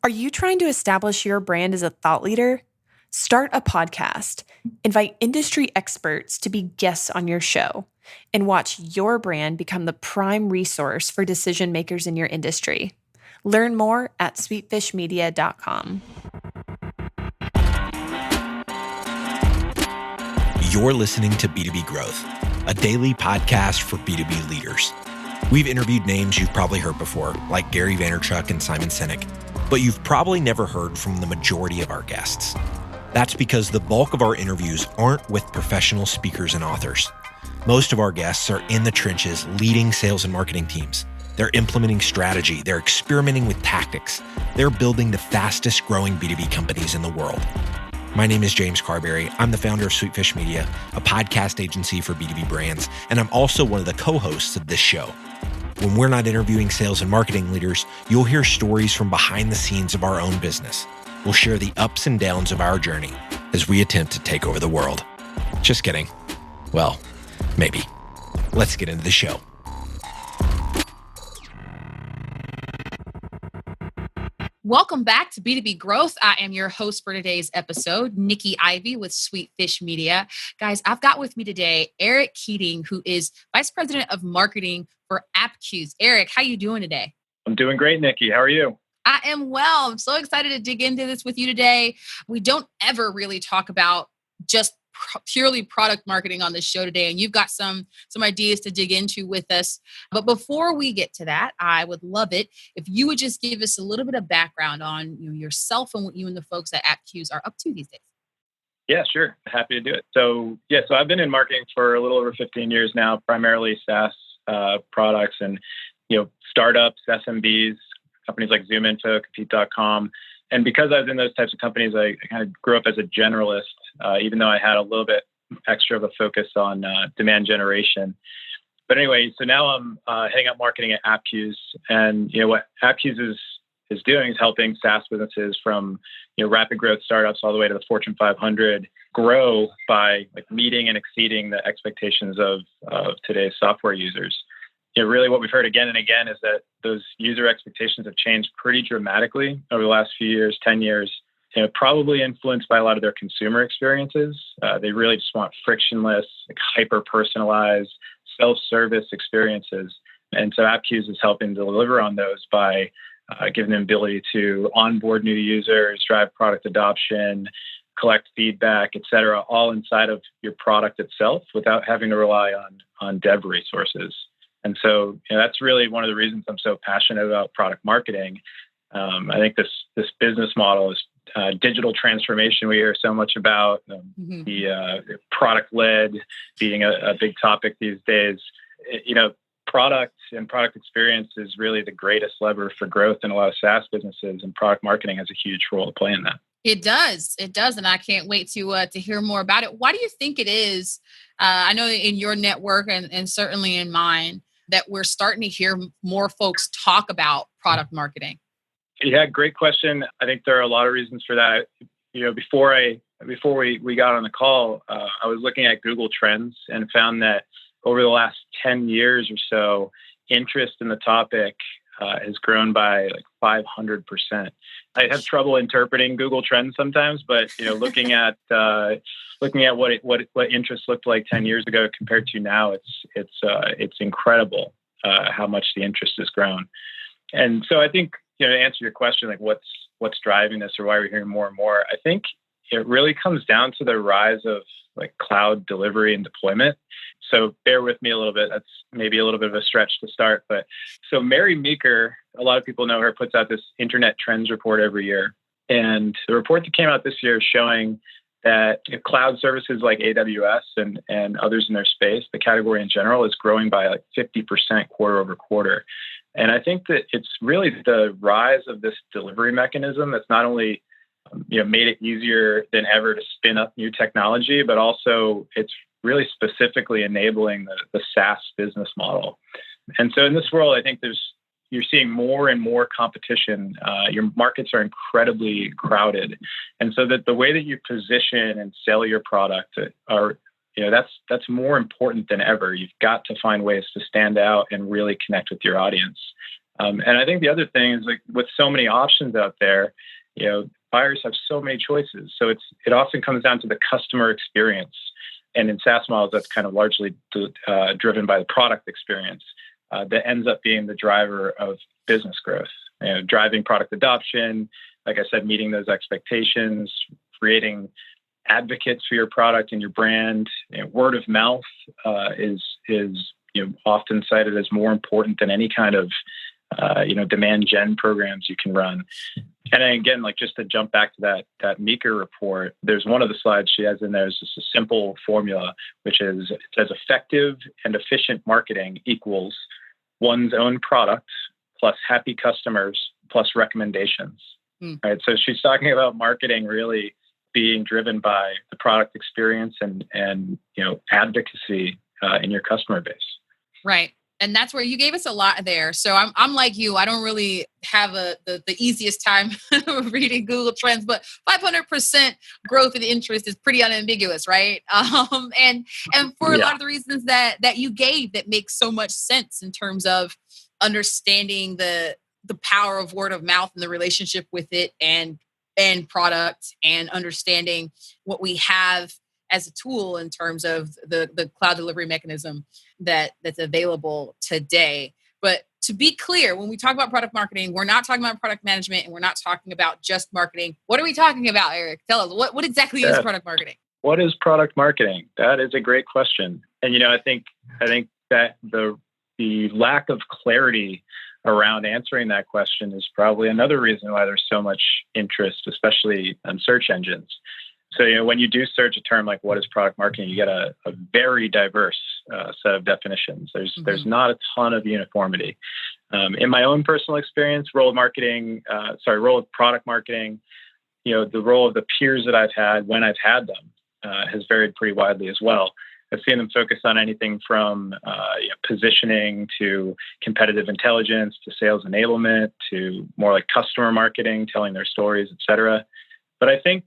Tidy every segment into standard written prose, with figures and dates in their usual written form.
Are you trying to establish your brand as a thought leader? Start a podcast, invite industry experts to be guests on your show, and watch your brand become the prime resource for decision makers in your industry. Learn more at sweetfishmedia.com. You're listening to B2B Growth, a daily podcast for B2B leaders. We've interviewed names you've probably heard before, like Gary Vaynerchuk and Simon Sinek, but you've probably never heard from the majority of our guests. That's because the bulk of our interviews aren't with professional speakers and authors. Most of our guests are in the trenches leading sales and marketing teams. They're implementing strategy. They're experimenting with tactics. They're building the fastest growing B2B companies in the world. My name is James Carberry. I'm the founder of Sweetfish Media, a podcast agency for B2B brands, and I'm also one of the co-hosts of this show. When we're not interviewing sales and marketing leaders, you'll hear stories from behind the scenes of our own business. We'll share the ups and downs of our journey as we attempt to take over the world. Just kidding. Well, maybe. Let's get into the show. Welcome back to B2B Growth. I am your host for today's episode, Nikki Ivy with Sweetfish Media. Guys, I've got with me today Eric Keating, who is Vice President of Marketing for Appcues. Eric, how you doing today? I'm doing great, Nikki. How are you? I am well. I'm so excited to dig into this with you today. We don't ever really talk about just purely product marketing on this show today, and you've got some ideas to dig into with us. But before we get to that, I would love it if you would just give us a little bit of background on yourself and what you and the folks at Appcues are up to these days. Yeah, sure. Happy to do it. So I've been in marketing for a little over 15 years now, primarily SaaS products and startups, SMBs, companies like ZoomInfo, Compete.com. And because I was in those types of companies, I kind of grew up as a generalist, even though I had a little bit extra of a focus on demand generation. But anyway, so now I'm heading up marketing at Appcues. And what Appcues is doing is helping SaaS businesses from rapid growth startups all the way to the Fortune 500 grow by meeting and exceeding the expectations of today's software users. Really what we've heard again and again is that those user expectations have changed pretty dramatically over the last few years, 10 years, probably influenced by a lot of their consumer experiences. They really just want frictionless, hyper-personalized, self-service experiences. And so Appcues is helping deliver on those by giving them ability to onboard new users, drive product adoption, collect feedback, et cetera, all inside of your product itself without having to rely on dev resources. And so that's really one of the reasons I'm so passionate about product marketing. I think this business model is digital transformation we hear so much about, the product-led being a big topic these days. Product and product experience is really the greatest lever for growth in a lot of SaaS businesses, and product marketing has a huge role to play in that. It does, and I can't wait to hear more about it. Why do you think it is? I know in your network and certainly in mine, that we're starting to hear more folks talk about product marketing? Yeah, great question. I think there are a lot of reasons for that. Before we got on the call, I was looking at Google Trends and found that over the last 10 years or so, interest in the topic has grown by 500%. I have trouble interpreting Google Trends sometimes, but looking at what interest looked like 10 years ago compared to now, it's incredible how much the interest has grown. And so I think to answer your question, what's driving this or why we're hearing more and more, I think it really comes down to the rise of cloud delivery and deployment. So bear with me a little bit. That's maybe a little bit of a stretch to start. But so Mary Meeker, a lot of people know her, puts out this Internet Trends report every year. And the report that came out this year is showing that cloud services like AWS and others in their space, the category in general, is growing by 50% quarter over quarter. And I think that it's really the rise of this delivery mechanism that's not only made it easier than ever to spin up new technology, but also it's really specifically enabling the SaaS business model. And so in this world, I think you're seeing more and more competition. Your markets are incredibly crowded. And so that the way that you position and sell your product are, that's more important than ever. You've got to find ways to stand out and really connect with your audience. And I think the other thing is like with so many options out there, buyers have so many choices. So it often comes down to the customer experience. And in SaaS models, that's kind of largely driven by the product experience that ends up being the driver of business growth. Driving product adoption, like I said, meeting those expectations, creating advocates for your product and your brand. Word of mouth is often cited as more important than any kind of demand gen programs you can run. And then again, like just to jump back to that Meeker report, there's one of the slides she has in there is just a simple formula, which is it says effective and efficient marketing equals one's own product plus happy customers plus recommendations. Right. So she's talking about marketing really being driven by the product experience and advocacy in your customer base. Right. And that's where you gave us a lot there. So I'm like you. I don't really have the easiest time reading Google Trends, but 500% growth in interest is pretty unambiguous, right? And for a lot of the reasons that you gave, that makes so much sense in terms of understanding the power of word of mouth and the relationship with it and product, and understanding what we have as a tool in terms of the cloud delivery mechanism that's available today. But to be clear, when we talk about product marketing, we're not talking about product management, and we're not talking about just marketing. What are we talking about, Eric? Tell us, what exactly is product marketing? What is product marketing? That is a great question. And, I think that the lack of clarity around answering that question is probably another reason why there's so much interest, especially on search engines. So, when you do search a term like what is product marketing, you get a very diverse set of definitions. There's not a ton of uniformity. In my own personal experience, role of product marketing, the role of the peers that I've had when I've had them has varied pretty widely as well. I've seen them focus on anything from positioning to competitive intelligence to sales enablement to more like customer marketing, telling their stories, et cetera. But I think,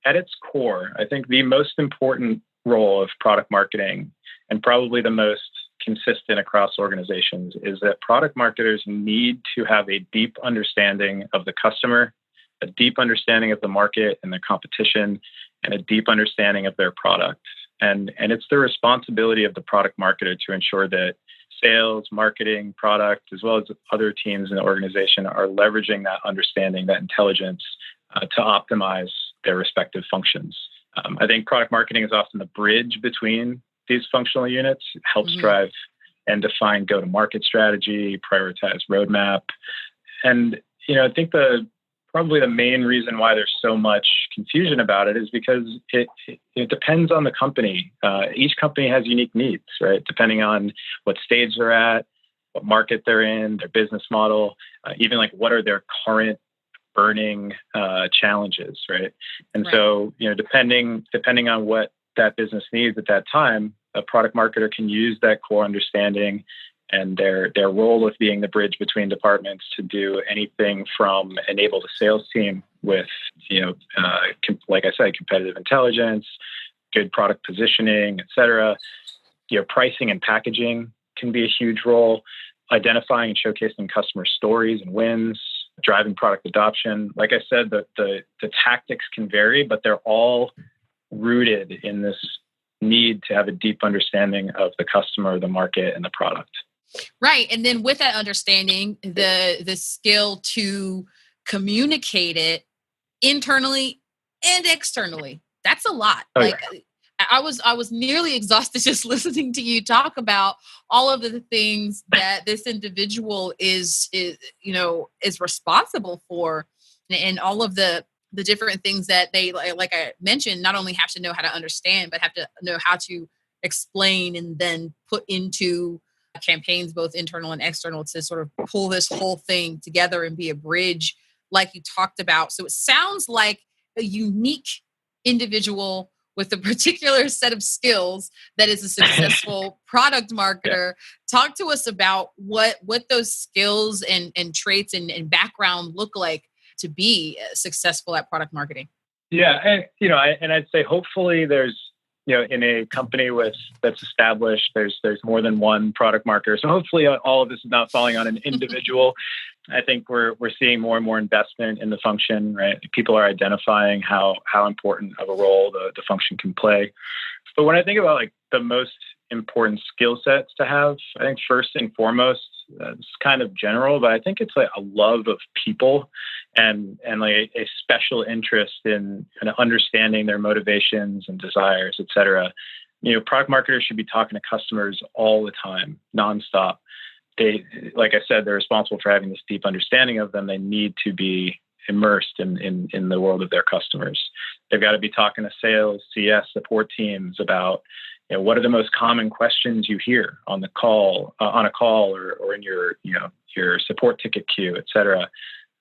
at its core, I think the most important role of product marketing, and probably the most consistent across organizations, is that product marketers need to have a deep understanding of the customer, a deep understanding of the market and the competition, and a deep understanding of their product. And it's the responsibility of the product marketer to ensure that sales, marketing, product, as well as other teams in the organization are leveraging that understanding, that intelligence to optimize their respective functions. I think product marketing is often the bridge between these functional units. It helps drive and define go-to-market strategy, prioritize roadmap. And, I think probably the main reason why there's so much confusion about it is because it depends on the company. Each company has unique needs, right? Depending on what stage they're at, what market they're in, their business model, even like what are their current burning challenges, right? And so, depending on what that business needs at that time, a product marketer can use that core understanding and their role of being the bridge between departments to do anything from enable the sales team with, like I said, competitive intelligence, good product positioning, et cetera. Pricing and packaging can be a huge role. Identifying and showcasing customer stories and wins, driving product adoption. Like I said, the tactics can vary, but they're all rooted in this need to have a deep understanding of the customer, the market, and the product. Right. And then with that understanding, the skill to communicate it internally and externally. That's a lot. I was nearly exhausted just listening to you talk about all of the things that this individual is responsible for, and all of the different things that they, like I mentioned, not only have to know how to understand, but have to know how to explain and then put into campaigns, both internal and external, to sort of pull this whole thing together and be a bridge like you talked about. So it sounds like a unique individual with a particular set of skills that is a successful product marketer. Talk to us about what those skills and traits and background look like to be successful at product marketing. Yeah. And, I'd say hopefully there's in a company that's established, there's more than one product marketer. So hopefully all of this is not falling on an individual. I think we're seeing more and more investment in the function, right? People are identifying how important of a role the function can play. But when I think about like the most important skill sets to have, I think first and foremost, it's kind of general, but I think it's like a love of people and like a special interest in kind of understanding their motivations and desires, et cetera. Product marketers should be talking to customers all the time, nonstop. They, like I said, they're responsible for having this deep understanding of them. They need to be immersed in the world of their customers. They've got to be talking to sales, CS, support teams about what are the most common questions you hear on a call or in your support ticket queue, et cetera.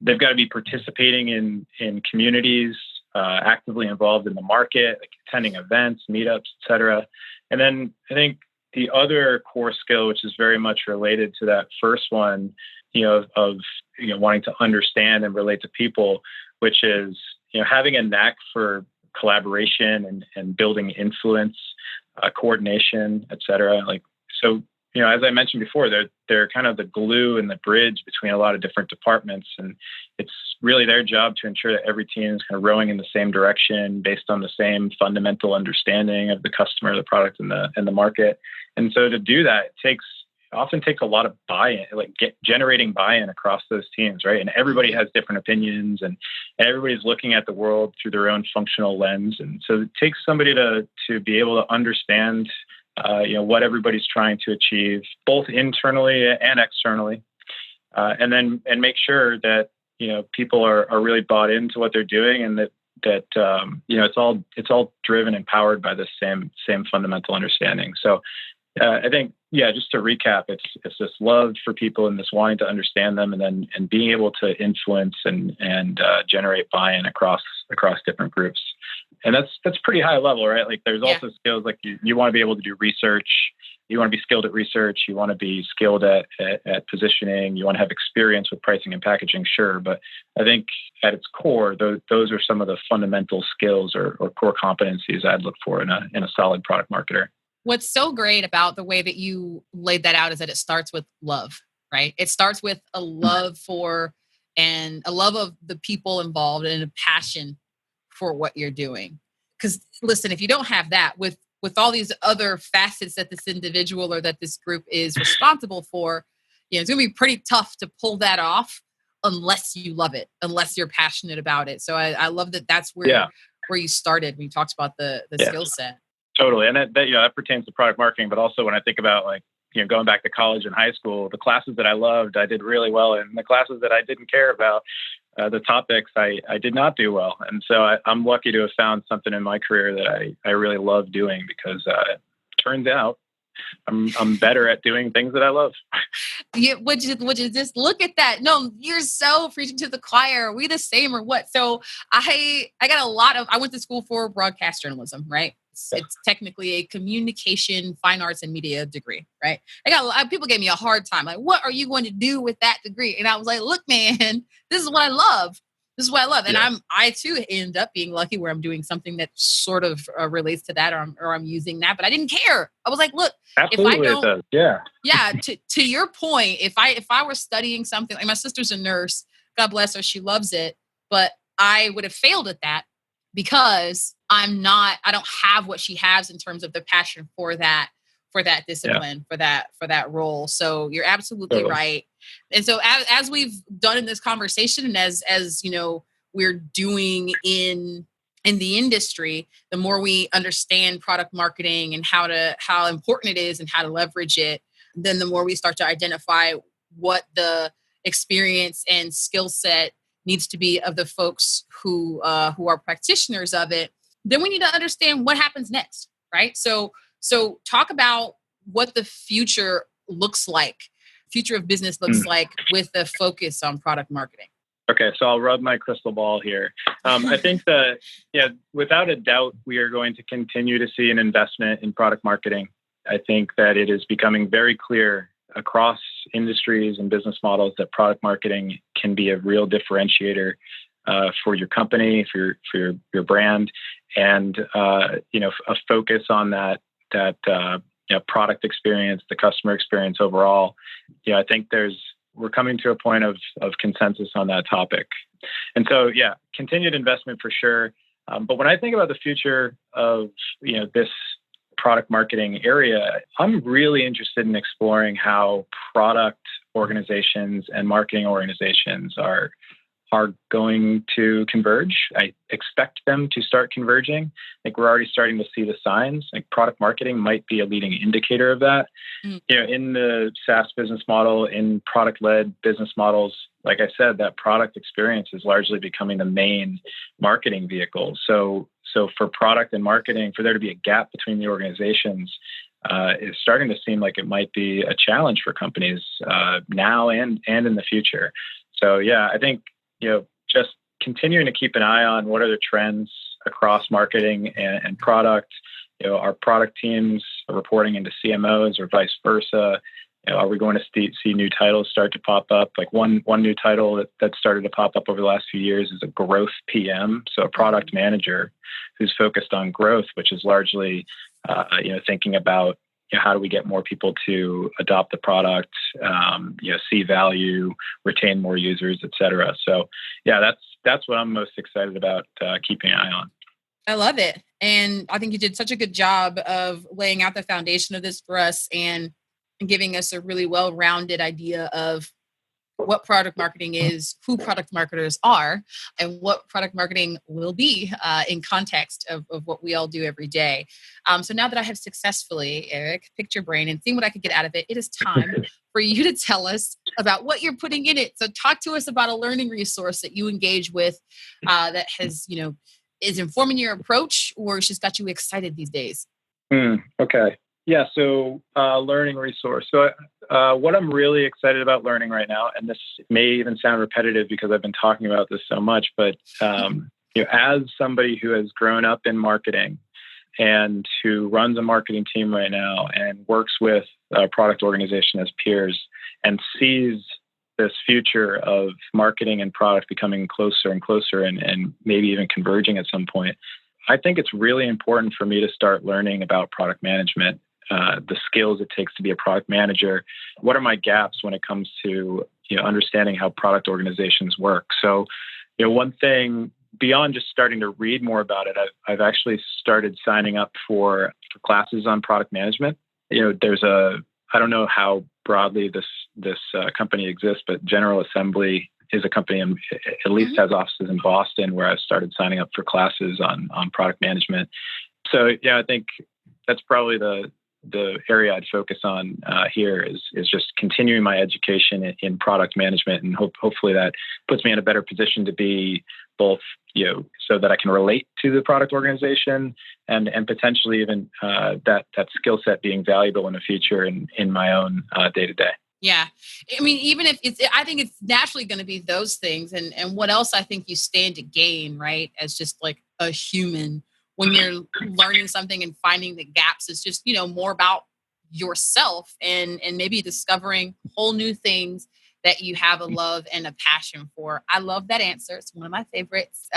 They've got to be participating in communities, actively involved in the market, like attending events, meetups, et cetera. And then I think the other core skill, which is very much related to that first one, of wanting to understand and relate to people, which is having a knack for collaboration and building influence, coordination, et cetera. As I mentioned before, they're kind of the glue and the bridge between a lot of different departments, and it's really their job to ensure that every team is kind of rowing in the same direction based on the same fundamental understanding of the customer, the product, and the market. And so to do that, it often takes a lot of buy-in, generating buy-in across those teams, right? And everybody has different opinions, and everybody's looking at the world through their own functional lens. And so it takes somebody to be able to understand what everybody's trying to achieve, both internally and externally, and make sure that people are really bought into what they're doing, and that it's all driven and powered by the same fundamental understanding. So I think, just to recap, it's this love for people and this wanting to understand them, and being able to influence and generate buy-in across different groups. And that's pretty high level, right? Like there's also skills like you want to be able to do research. You want to be skilled at research. You want to be skilled at positioning. You want to have experience with pricing and packaging, sure. But I think at its core, those are some of the fundamental skills or core competencies I'd look for in a solid product marketer. What's so great about the way that you laid that out is that it starts with love, right? It starts with a love for and a love of the people involved and a passion for what you're doing. Because listen, if you don't have that with all these other facets that this individual or that this group is responsible for, it's going to be pretty tough to pull that off unless you love it, unless you're passionate about it. So I love that that's where you started when you talked about the skill set. Totally. And that pertains to product marketing, but also when I think about going back to college and high school, the classes that I loved, I did really well in. The classes that I didn't care about, the topics, I did not do well. And so I'm lucky to have found something in my career that I really love doing, because it turns out I'm better at doing things that I love. Would you just look at that? No, you're so preaching to the choir. Are we the same or what? So I went to school for broadcast journalism, right? It's technically a communication, fine arts, and media degree, right? People gave me a hard time. Like, what are you going to do with that degree? And I was like, look, man, this is what I love. This is what I love. And I too end up being lucky where I'm doing something that sort of relates to that, or I'm using that, but I didn't care. I was like, look, absolutely, if I don't, yeah. To your point, if I were studying something, like my sister's a nurse, God bless her, she loves it, but I would have failed at that because I don't have what she has in terms of the passion for that discipline, for that role. So you're absolutely right. And so as we've done in this conversation, and as we're doing in the industry, the more we understand product marketing and how important it is and how to leverage it, then the more we start to identify what the experience and skill set needs to be of the folks who are practitioners of it. Then we need to understand what happens next, right? So talk about what the future looks like, future of business looks like with the focus on product marketing. Okay, so I'll rub my crystal ball here. I think that, without a doubt, we are going to continue to see an investment in product marketing. I think that it is becoming very clear across industries and business models that product marketing can be a real differentiator for your company, for your brand, and a focus on that product experience, the customer experience overall. I think we're coming to a point of consensus on that topic. And so, continued investment for sure. But when I think about the future of, this product marketing area, I'm really interested in exploring how product organizations and marketing organizations are going to converge. I expect them to start converging. I think we're already starting to see the signs. Like product marketing might be a leading indicator of that. In the SaaS business model, in product-led business models, like I said, that product experience is largely becoming the main marketing vehicle. So for product and marketing, for there to be a gap between the organizations, is starting to seem like it might be a challenge for companies now and in the future. So I think just continuing to keep an eye on what are the trends across marketing and product. Our product teams are reporting into CMOs or vice versa. Are we going to see new titles start to pop up? Like one new title that started to pop up over the last few years is a growth PM. So a product manager who's focused on growth, which is largely, thinking about how do we get more people to adopt the product, see value, retain more users, et cetera. So that's what I'm most excited about keeping an eye on. I love it. And I think you did such a good job of laying out the foundation of this for us and giving us a really well-rounded idea of what product marketing is, who product marketers are, and what product marketing will be in context of what we all do every day. So now that I have successfully, Eric, picked your brain and seen what I could get out of it, it is time for you to tell us about what you're putting in it. So talk to us about a learning resource that you engage with that has, is informing your approach or just got you excited these days. Okay. Yeah. So learning resource. So what I'm really excited about learning right now, and this may even sound repetitive because I've been talking about this so much, but as somebody who has grown up in marketing and who runs a marketing team right now and works with a product organization as peers and sees this future of marketing and product becoming closer and closer and maybe even converging at some point, I think it's really important for me to start learning about product management. The skills it takes to be a product manager. What are my gaps when it comes to understanding how product organizations work? So, one thing beyond just starting to read more about it, I've actually started signing up for classes on product management. There's I don't know how broadly this company exists, but General Assembly is a company and at least has offices in Boston where I've started signing up for classes on product management. So I think that's probably the area I'd focus on here is just continuing my education in product management, and hopefully that puts me in a better position to be both, so that I can relate to the product organization and potentially even that skill set being valuable in the future in my own day to day. Yeah. I mean, even if I think it's naturally going to be those things. And what else I think you stand to gain, right? As just like a human, when you're learning something and finding the gaps, is just, more about yourself and maybe discovering whole new things that you have a love and a passion for. I love that answer. It's one of my favorites.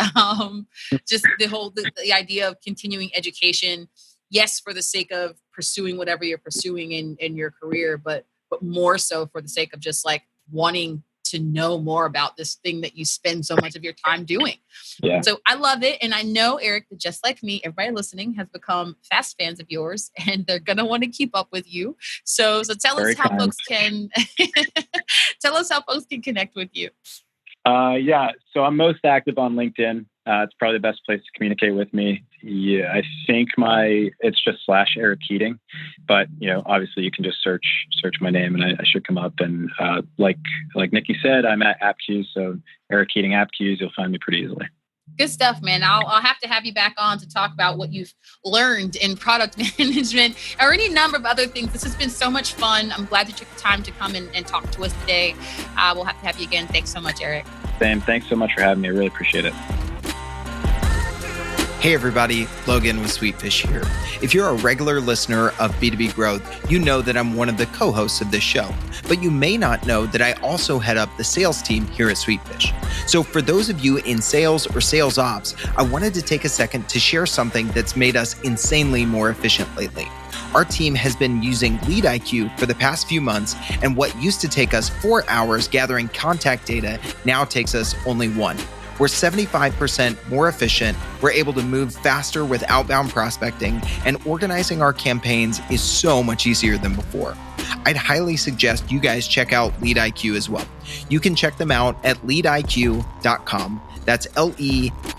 Just the idea of continuing education. Yes, for the sake of pursuing whatever you're pursuing in your career, but more so for the sake of just like wanting to know more about this thing that you spend so much of your time doing. Yeah. So I love it. And I know, Eric, that just like me, everybody listening has become fast fans of yours and they're going to want to keep up with you. So tell us how folks can connect with you. So I'm most active on LinkedIn. It's probably the best place to communicate with me. Yeah, I think it's just /Eric Keating, but obviously you can just search my name and I should come up. And like Nikki said, I'm at Appcues, so Eric Keating Appcues, you'll find me pretty easily. Good stuff, man. I'll have to have you back on to talk about what you've learned in product management or any number of other things. This has been so much fun. I'm glad you took the time to come and talk to us today. We'll have to have you again. Thanks so much, Eric. Same. Thanks so much for having me. I really appreciate it. Hey everybody, Logan with Sweetfish here. If you're a regular listener of B2B Growth, you know that I'm one of the co-hosts of this show, but you may not know that I also head up the sales team here at Sweetfish. So for those of you in sales or sales ops, I wanted to take a second to share something that's made us insanely more efficient lately. Our team has been using LeadIQ for the past few months, and what used to take us 4 hours gathering contact data now takes us only 1. We're 75% more efficient, we're able to move faster with outbound prospecting, and organizing our campaigns is so much easier than before. I'd highly suggest you guys check out LeadIQ as well. You can check them out at leadiq.com. That's LEADIQ.com.